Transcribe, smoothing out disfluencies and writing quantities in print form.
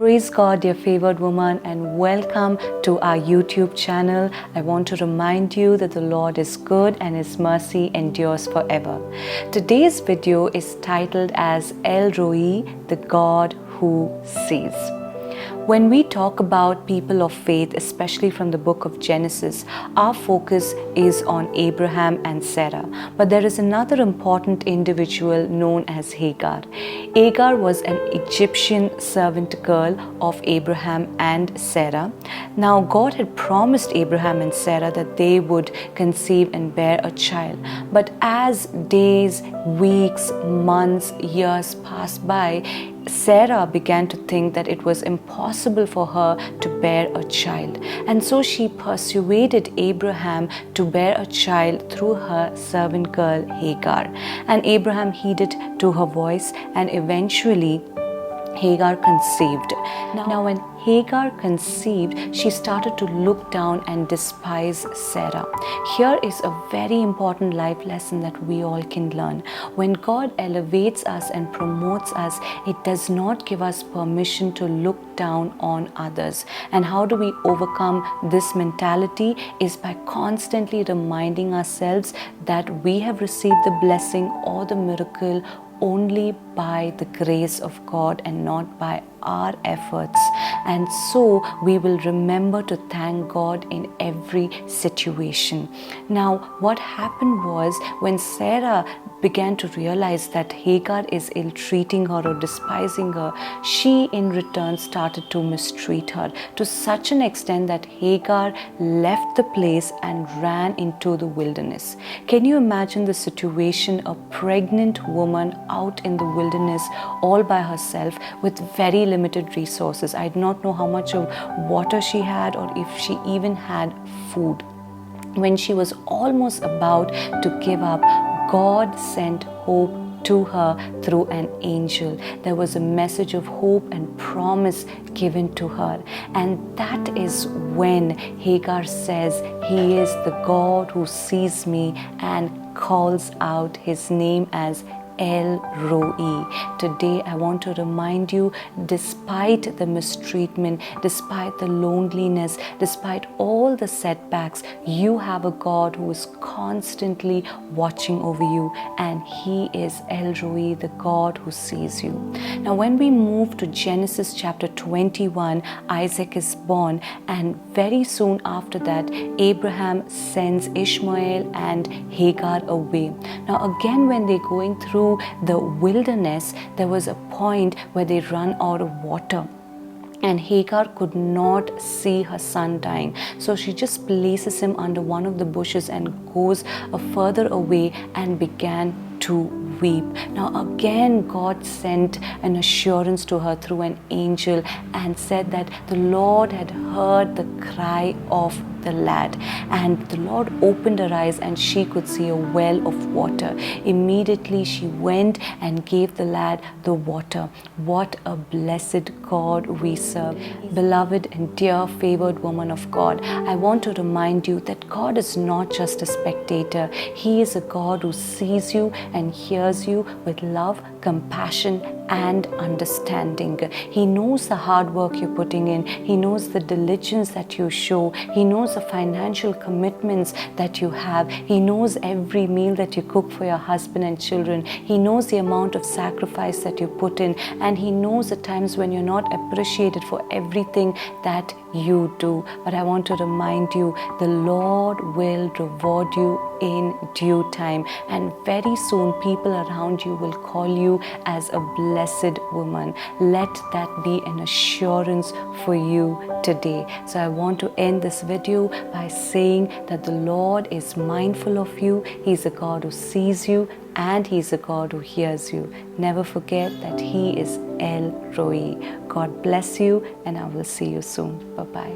Praise God, dear favored woman, and welcome to our YouTube channel. I want to remind you that the Lord is good and His mercy endures forever. Today's video is titled as El Roi, the God who sees. When we talk about people of faith, especially from the book of Genesis, our focus is on Abraham and Sarah. But there is another important individual known as Hagar. Hagar was an Egyptian servant girl of Abraham and Sarah. Now, God had promised Abraham and Sarah that they would conceive and bear a child. But as days, weeks, months, years passed by, Sarah began to think that it was impossible for her to bear a child. And so she persuaded Abraham to bear a child through her servant girl Hagar. And Abraham heeded to her voice, and eventually Hagar conceived. Now when Hagar conceived, she started to look down and despise Sarah. Here is a very important life lesson that we all can learn. When God elevates us and promotes us, it does not give us permission to look down on others. And how do we overcome this mentality? Is by constantly reminding ourselves that we have received the blessing or the miracle only by the grace of God and not by our efforts. And so we will remember to thank God in every situation. Now, what happened was when Sarah began to realize that Hagar is ill-treating her or despising her, she in return started to mistreat her to such an extent that Hagar left the place and ran into the wilderness. Can you imagine the situation? A pregnant woman out in the wilderness all by herself with very limited resources. I do not know how much of water she had or if she even had food. When she was almost about to give up, God sent hope to her through an angel. There was a message of hope and promise given to her. And that is when Hagar says, He is the God who sees me, and calls out His name as El Roi. Today I want to remind you, despite the mistreatment, despite the loneliness, despite all the setbacks, you have a God who is constantly watching over you, and He is El Roi, the God who sees you. Now when we move to Genesis chapter 21, Isaac is born, and very soon after that Abraham sends Ishmael and Hagar away. Now again, when they're going through the wilderness, there was a point where they run out of water. And Hagar could not see her son dying. So she just places him under one of the bushes and goes further away and began to weep. Now again, God sent an assurance to her through an angel and said that the Lord had heard the cry of the lad, and the Lord opened her eyes and she could see a well of water. Immediately she went and gave the lad the water. What a blessed God we serve. Beloved and dear favored woman of God, I want to remind you that God is not just a spectator. He is a God who sees you and hears you with love, compassion and understanding. He knows the hard work you're putting in. He knows the diligence that you show. He knows the financial commitments that you have. He knows every meal that you cook for your husband and children. He knows the amount of sacrifice that you put in, and He knows the times when you're not appreciated for everything that you do. But I want to remind you, the Lord will reward you in due time, and very soon people around you will call you as a blessed woman. Let that be an assurance for you today. So I want to end this video by saying that the Lord is mindful of you. He's a God who sees you, and He's a God who hears you. Never forget that He is El Roi. God bless you, and I will see you soon. Bye-bye.